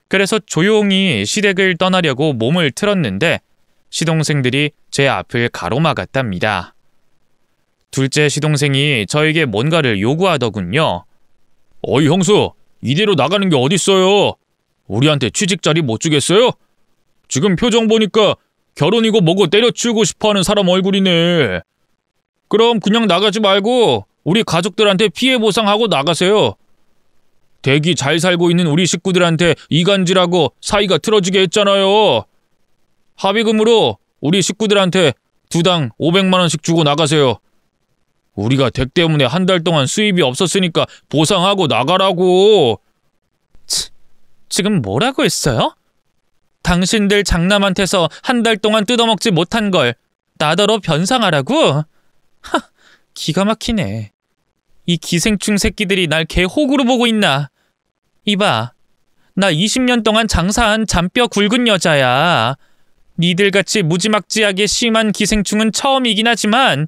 그래서 조용히 시댁을 떠나려고 몸을 틀었는데 시동생들이 제 앞을 가로막았답니다. 둘째 시동생이 저에게 뭔가를 요구하더군요. 어이 형수, 이대로 나가는 게 어딨어요? 우리한테 취직자리 못 주겠어요? 지금 표정 보니까 결혼이고 뭐고 때려치우고 싶어하는 사람 얼굴이네. 그럼 그냥 나가지 말고 우리 가족들한테 피해 보상하고 나가세요. 대기 잘 살고 있는 우리 식구들한테 이간질하고 사이가 틀어지게 했잖아요. 합의금으로 우리 식구들한테 두당 500만 원씩 주고 나가세요. 우리가 댁 때문에 한 달 동안 수입이 없었으니까 보상하고 나가라고. 지금 뭐라고 했어요? 당신들 장남한테서 한 달 동안 뜯어먹지 못한 걸 나더러 변상하라고? 하, 기가 막히네. 이 기생충 새끼들이 날 개 호구로 보고 있나? 이봐, 나 20년 동안 장사한 잔뼈 굵은 여자야. 니들같이 무지막지하게 심한 기생충은 처음이긴 하지만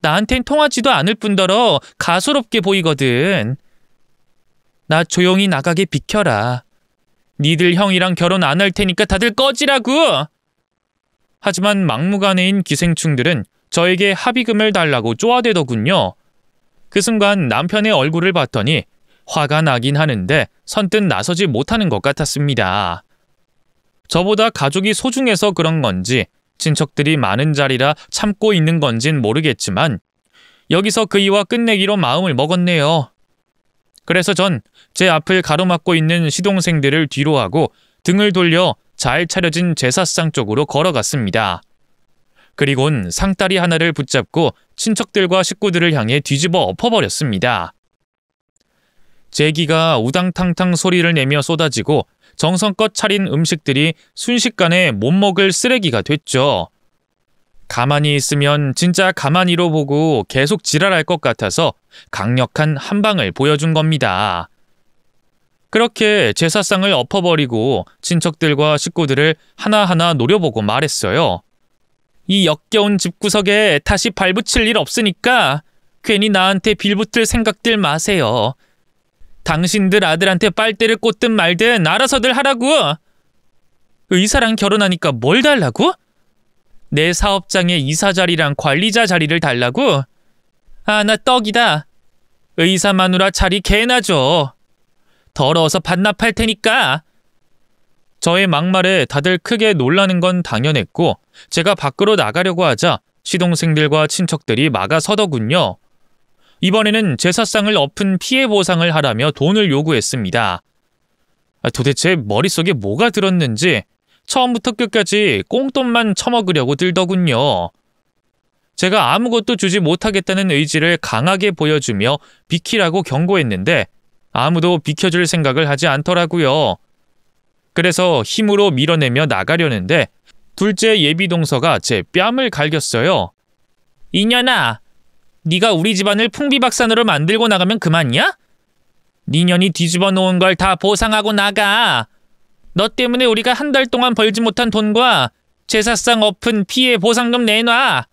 나한텐 통하지도 않을 뿐더러 가소롭게 보이거든. 나 조용히 나가게 비켜라. 니들 형이랑 결혼 안 할 테니까 다들 꺼지라고! 하지만 막무가내인 기생충들은 저에게 합의금을 달라고 쪼아대더군요. 그 순간 남편의 얼굴을 봤더니 화가 나긴 하는데 선뜻 나서지 못하는 것 같았습니다. 저보다 가족이 소중해서 그런 건지 친척들이 많은 자리라 참고 있는 건진 모르겠지만 여기서 그이와 끝내기로 마음을 먹었네요. 그래서 전 제 앞을 가로막고 있는 시동생들을 뒤로 하고 등을 돌려 잘 차려진 제사상 쪽으로 걸어갔습니다. 그리곤 상다리 하나를 붙잡고 친척들과 식구들을 향해 뒤집어 엎어버렸습니다. 제기가 우당탕탕 소리를 내며 쏟아지고 정성껏 차린 음식들이 순식간에 못 먹을 쓰레기가 됐죠. 가만히 있으면 진짜 가만히로 보고 계속 지랄할 것 같아서 강력한 한방을 보여준 겁니다. 그렇게 제사상을 엎어버리고 친척들과 식구들을 하나하나 노려보고 말했어요. 이 역겨운 집구석에 다시 발붙일 일 없으니까 괜히 나한테 빌붙을 생각들 마세요. 당신들 아들한테 빨대를 꽂든 말든 알아서들 하라고. 의사랑 결혼하니까 뭘 달라고? 내 사업장에 이사 자리랑 관리자 자리를 달라고? 아, 나 떡이다. 의사 마누라 자리 개나 줘. 더러워서 반납할 테니까. 저의 막말에 다들 크게 놀라는 건 당연했고 제가 밖으로 나가려고 하자 시동생들과 친척들이 막아서더군요. 이번에는 제사상을 엎은 피해 보상을 하라며 돈을 요구했습니다. 도대체 머릿속에 뭐가 들었는지 처음부터 끝까지 꽁돈만 처먹으려고 들더군요. 제가 아무것도 주지 못하겠다는 의지를 강하게 보여주며 비키라고 경고했는데 아무도 비켜줄 생각을 하지 않더라고요. 그래서 힘으로 밀어내며 나가려는데 둘째 예비동서가 제 뺨을 갈겼어요. 이년아, 네가 우리 집안을 풍비박산으로 만들고 나가면 그만이야? 니년이 뒤집어 놓은 걸 다 보상하고 나가. 너 때문에 우리가 한 달 동안 벌지 못한 돈과 제사상 엎은 피해 보상금 내놔.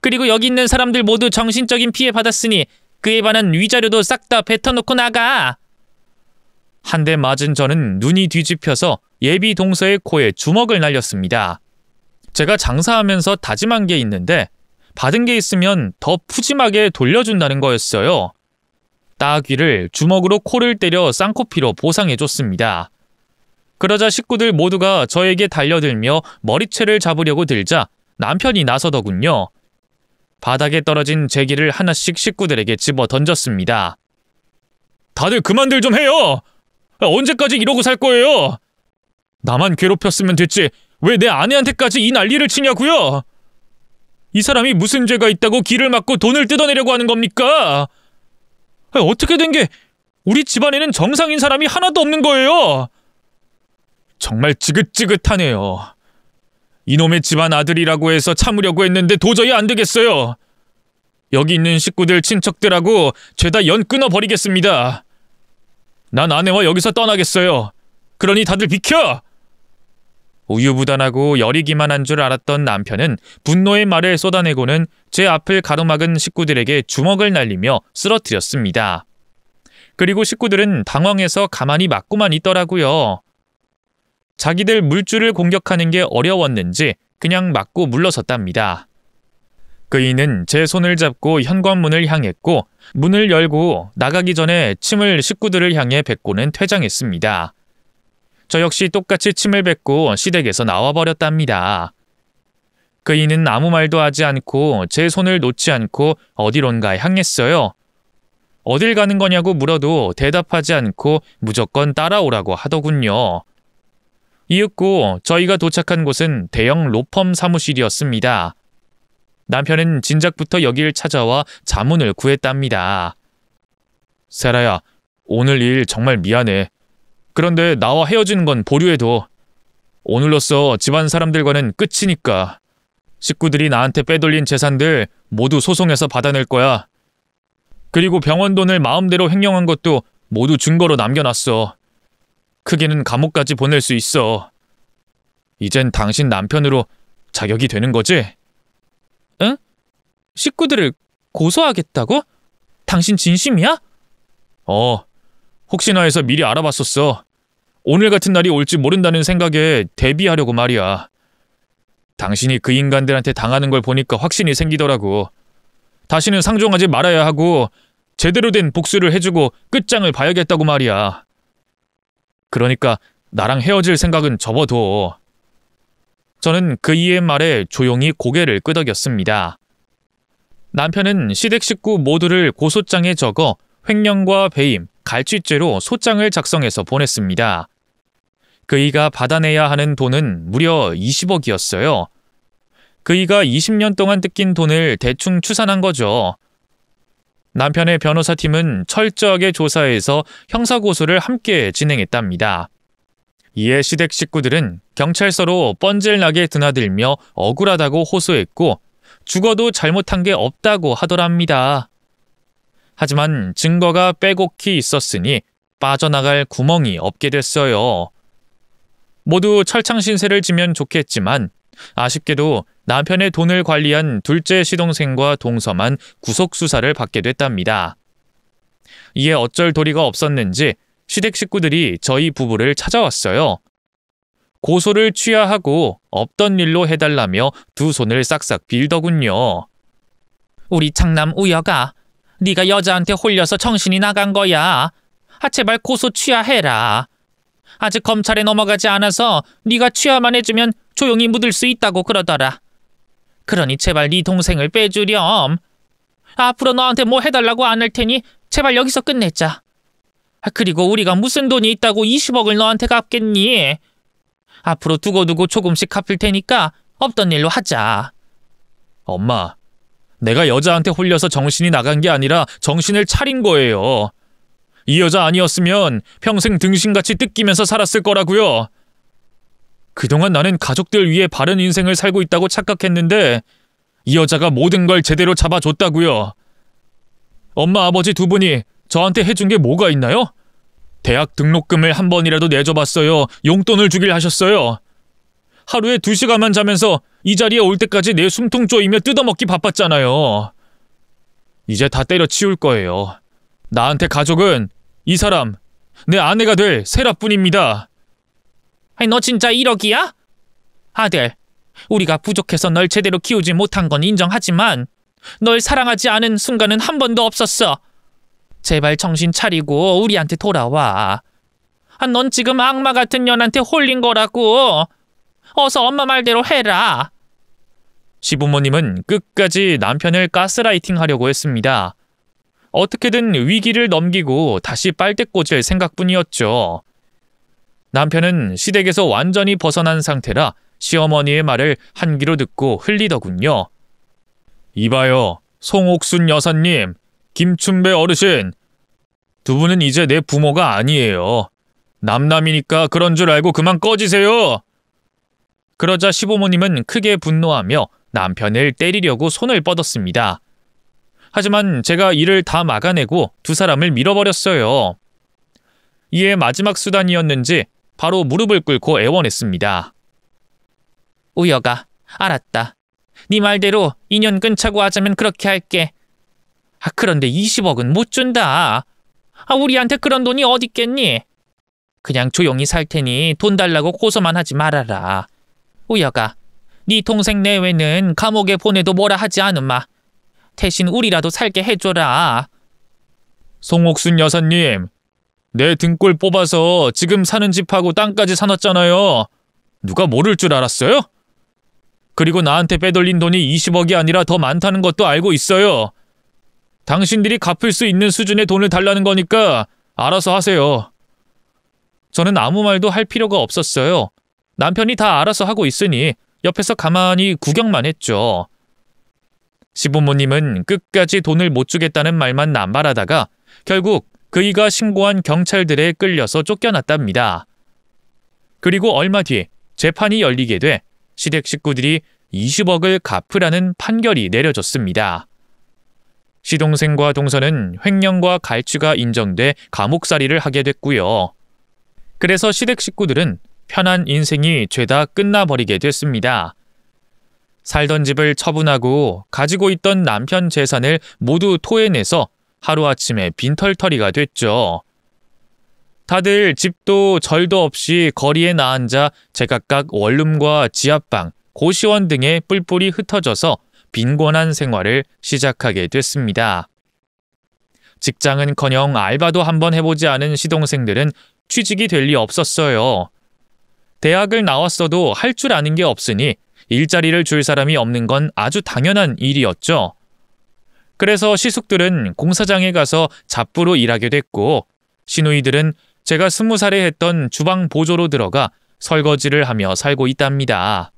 그리고 여기 있는 사람들 모두 정신적인 피해 받았으니 그에 관한 위자료도 싹 다 뱉어놓고 나가. 한 대 맞은 저는 눈이 뒤집혀서 예비 동서의 코에 주먹을 날렸습니다. 제가 장사하면서 다짐한 게 있는데 받은 게 있으면 더 푸짐하게 돌려준다는 거였어요. 따귀를 주먹으로 코를 때려 쌍코피로 보상해줬습니다. 그러자 식구들 모두가 저에게 달려들며 머리채를 잡으려고 들자 남편이 나서더군요. 바닥에 떨어진 제기를 하나씩 식구들에게 집어 던졌습니다. 다들 그만들 좀 해요! 언제까지 이러고 살 거예요? 나만 괴롭혔으면 됐지 왜 내 아내한테까지 이 난리를 치냐고요? 이 사람이 무슨 죄가 있다고 길을 막고 돈을 뜯어내려고 하는 겁니까? 어떻게 된 게 우리 집안에는 정상인 사람이 하나도 없는 거예요? 정말 지긋지긋하네요. 이놈의 집안 아들이라고 해서 참으려고 했는데 도저히 안 되겠어요. 여기 있는 식구들 친척들하고 죄다 연 끊어버리겠습니다. 난 아내와 여기서 떠나겠어요. 그러니 다들 비켜! 우유부단하고 여리기만 한 줄 알았던 남편은 분노의 말을 쏟아내고는 제 앞을 가로막은 식구들에게 주먹을 날리며 쓰러뜨렸습니다. 그리고 식구들은 당황해서 가만히 맞고만 있더라고요. 자기들 물줄을 공격하는 게 어려웠는지 그냥 맞고 물러섰답니다. 그이는 제 손을 잡고 현관문을 향했고 문을 열고 나가기 전에 침을 식구들을 향해 뱉고는 퇴장했습니다. 저 역시 똑같이 침을 뱉고 시댁에서 나와버렸답니다. 그이는 아무 말도 하지 않고 제 손을 놓지 않고 어디론가 향했어요. 어딜 가는 거냐고 물어도 대답하지 않고 무조건 따라오라고 하더군요. 이윽고 저희가 도착한 곳은 대형 로펌 사무실이었습니다. 남편은 진작부터 여길 찾아와 자문을 구했답니다. 세라야, 오늘 일 정말 미안해. 그런데 나와 헤어지는 건 보류해둬. 오늘로써 집안 사람들과는 끝이니까. 식구들이 나한테 빼돌린 재산들 모두 소송해서 받아낼 거야. 그리고 병원 돈을 마음대로 횡령한 것도 모두 증거로 남겨놨어. 크게는 감옥까지 보낼 수 있어. 이젠 당신 남편으로 자격이 되는 거지? 응? 식구들을 고소하겠다고? 당신 진심이야? 혹시나 해서 미리 알아봤었어. 오늘 같은 날이 올지 모른다는 생각에 대비하려고 말이야. 당신이 그 인간들한테 당하는 걸 보니까 확신이 생기더라고. 다시는 상종하지 말아야 하고 제대로 된 복수를 해주고 끝장을 봐야겠다고 말이야. 그러니까 나랑 헤어질 생각은 접어둬. 저는 그이의 말에 조용히 고개를 끄덕였습니다. 남편은 시댁 식구 모두를 고소장에 적어 횡령과 배임, 갈취죄로 소장을 작성해서 보냈습니다. 그이가 받아내야 하는 돈은 무려 20억이었어요. 그이가 20년 동안 뜯긴 돈을 대충 추산한 거죠. 남편의 변호사팀은 철저하게 조사해서 형사고소를 함께 진행했답니다. 이에 시댁 식구들은 경찰서로 뻔질나게 드나들며 억울하다고 호소했고 죽어도 잘못한 게 없다고 하더랍니다. 하지만 증거가 빼곡히 있었으니 빠져나갈 구멍이 없게 됐어요. 모두 철창신세를 지면 좋겠지만 아쉽게도 남편의 돈을 관리한 둘째 시동생과 동서만 구속수사를 받게 됐답니다. 이에 어쩔 도리가 없었는지 시댁 식구들이 저희 부부를 찾아왔어요. 고소를 취하하고 없던 일로 해달라며 두 손을 싹싹 빌더군요. 우리 장남 우여가 네가 여자한테 홀려서 정신이 나간 거야. 제발 고소 취하해라. 아직 검찰에 넘어가지 않아서 네가 취하만 해주면 조용히 묻을 수 있다고 그러더라. 그러니 제발 네 동생을 빼주렴. 앞으로 너한테 뭐 해달라고 안 할 테니 제발 여기서 끝내자. 그리고 우리가 무슨 돈이 있다고 20억을 너한테 갚겠니? 앞으로 두고두고 조금씩 갚을 테니까 없던 일로 하자. 엄마, 내가 여자한테 홀려서 정신이 나간 게 아니라 정신을 차린 거예요. 이 여자 아니었으면 평생 등신같이 뜯기면서 살았을 거라고요. 그동안 나는 가족들 위해 바른 인생을 살고 있다고 착각했는데 이 여자가 모든 걸 제대로 잡아줬다고요. 엄마, 아버지 두 분이 저한테 해준 게 뭐가 있나요? 대학 등록금을 한 번이라도 내줘봤어요. 용돈을 주길 하셨어요. 하루에 2시간만 자면서 이 자리에 올 때까지 내 숨통 쪼이며 뜯어먹기 바빴잖아요. 이제 다 때려치울 거예요. 나한테 가족은 이 사람, 내 아내가 될 세라뿐입니다. 너 진짜 1억이야? 아들, 우리가 부족해서 널 제대로 키우지 못한 건 인정하지만 널 사랑하지 않은 순간은 한 번도 없었어. 제발 정신 차리고 우리한테 돌아와. 넌 지금 악마 같은 년한테 홀린 거라고. 어서 엄마 말대로 해라. 시부모님은 끝까지 남편을 가스라이팅하려고 했습니다. 어떻게든 위기를 넘기고 다시 빨대 꽂을 생각뿐이었죠. 남편은 시댁에서 완전히 벗어난 상태라 시어머니의 말을 한 귀로 듣고 흘리더군요. 이봐요, 송옥순 여사님, 김춘배 어르신. 두 분은 이제 내 부모가 아니에요. 남남이니까 그런 줄 알고 그만 꺼지세요. 그러자 시부모님은 크게 분노하며 남편을 때리려고 손을 뻗었습니다. 하지만 제가 이를 다 막아내고 두 사람을 밀어버렸어요. 이에 마지막 수단이었는지 바로 무릎을 꿇고 애원했습니다. 우여가, 알았다. 네 말대로 인연 끊자고 하자면 그렇게 할게. 그런데 20억은 못 준다. 우리한테 그런 돈이 어딨겠니? 그냥 조용히 살 테니 돈 달라고 고소만 하지 말아라. 우여가, 네 동생 내외는 감옥에 보내도 뭐라 하지 않으마. 대신 우리라도 살게 해줘라. 송옥순 여사님, 내 등골 뽑아서 지금 사는 집하고 땅까지 사놨잖아요. 누가 모를 줄 알았어요? 그리고 나한테 빼돌린 돈이 20억이 아니라 더 많다는 것도 알고 있어요. 당신들이 갚을 수 있는 수준의 돈을 달라는 거니까 알아서 하세요. 저는 아무 말도 할 필요가 없었어요. 남편이 다 알아서 하고 있으니 옆에서 가만히 구경만 했죠. 시부모님은 끝까지 돈을 못 주겠다는 말만 남발하다가 결국 그이가 신고한 경찰들에 끌려서 쫓겨났답니다. 그리고 얼마 뒤 재판이 열리게 돼 시댁 식구들이 20억을 갚으라는 판결이 내려졌습니다. 시동생과 동서는 횡령과 갈취가 인정돼 감옥살이를 하게 됐고요. 그래서 시댁 식구들은 편한 인생이 죄다 끝나버리게 됐습니다. 살던 집을 처분하고 가지고 있던 남편 재산을 모두 토해내서 하루아침에 빈털터리가 됐죠. 다들 집도 절도 없이 거리에 나앉아 제각각 원룸과 지하방, 고시원 등에 뿔뿔이 흩어져서 빈곤한 생활을 시작하게 됐습니다. 직장은커녕 알바도 한번 해보지 않은 시동생들은 취직이 될 리 없었어요. 대학을 나왔어도 할 줄 아는 게 없으니 일자리를 줄 사람이 없는 건 아주 당연한 일이었죠. 그래서 시숙들은 공사장에 가서 잡부로 일하게 됐고 시누이들은 제가 20살에 했던 주방 보조로 들어가 설거지를 하며 살고 있답니다.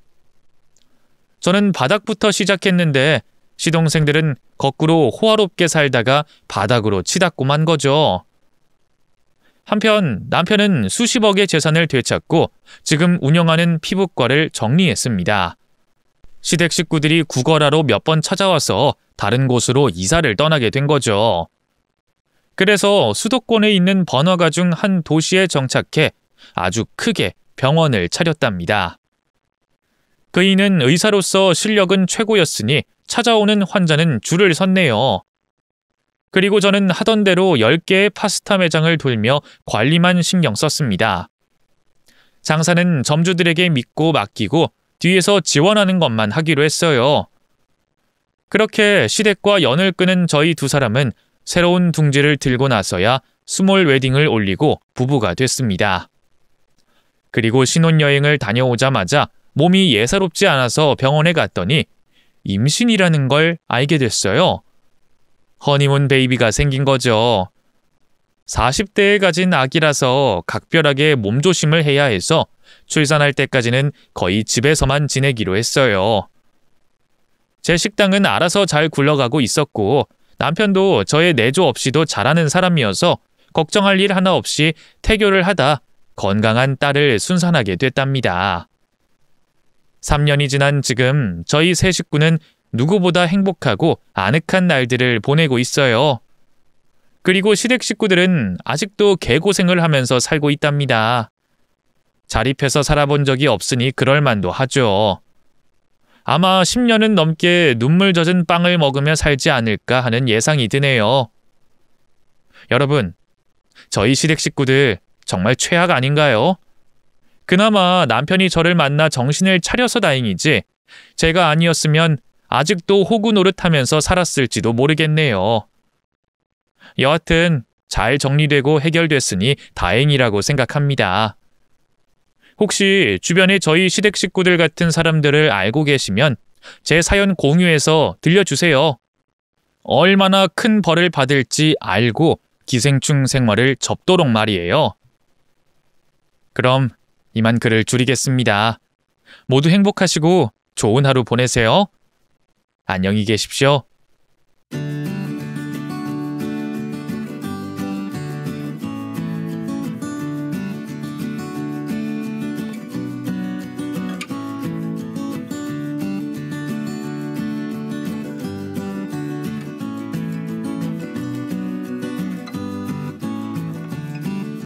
저는 바닥부터 시작했는데 시동생들은 거꾸로 호화롭게 살다가 바닥으로 치닫고만 거죠. 한편 남편은 수십억의 재산을 되찾고 지금 운영하는 피부과를 정리했습니다. 시댁 식구들이 구걸하러 몇 번 찾아와서 다른 곳으로 이사를 떠나게 된 거죠. 그래서 수도권에 있는 번화가 중 한 도시에 정착해 아주 크게 병원을 차렸답니다. 그이는 의사로서 실력은 최고였으니 찾아오는 환자는 줄을 섰네요. 그리고 저는 하던 대로 10개의 파스타 매장을 돌며 관리만 신경 썼습니다. 장사는 점주들에게 믿고 맡기고 뒤에서 지원하는 것만 하기로 했어요. 그렇게 시댁과 연을 끄는 저희 두 사람은 새로운 둥지를 들고 나서야 스몰 웨딩을 올리고 부부가 됐습니다. 그리고 신혼여행을 다녀오자마자 몸이 예사롭지 않아서 병원에 갔더니 임신이라는 걸 알게 됐어요. 허니문 베이비가 생긴 거죠. 40대에 가진 아기라서 각별하게 몸조심을 해야 해서 출산할 때까지는 거의 집에서만 지내기로 했어요. 제 식당은 알아서 잘 굴러가고 있었고 남편도 저의 내조 없이도 잘하는 사람이어서 걱정할 일 하나 없이 태교를 하다 건강한 딸을 순산하게 됐답니다. 3년이 지난 지금 저희 세 식구는 누구보다 행복하고 아늑한 날들을 보내고 있어요. 그리고 시댁 식구들은 아직도 개고생을 하면서 살고 있답니다. 자립해서 살아본 적이 없으니 그럴 만도 하죠. 아마 10년은 넘게 눈물 젖은 빵을 먹으며 살지 않을까 하는 예상이 드네요. 여러분, 저희 시댁 식구들 정말 최악 아닌가요? 그나마 남편이 저를 만나 정신을 차려서 다행이지 제가 아니었으면 아직도 호구 노릇하면서 살았을지도 모르겠네요. 여하튼 잘 정리되고 해결됐으니 다행이라고 생각합니다. 혹시 주변에 저희 시댁 식구들 같은 사람들을 알고 계시면 제 사연 공유해서 들려주세요. 얼마나 큰 벌을 받을지 알고 기생충 생활을 접도록 말이에요. 그럼 이만 글을 줄이겠습니다. 모두 행복하시고 좋은 하루 보내세요. 안녕히 계십시오.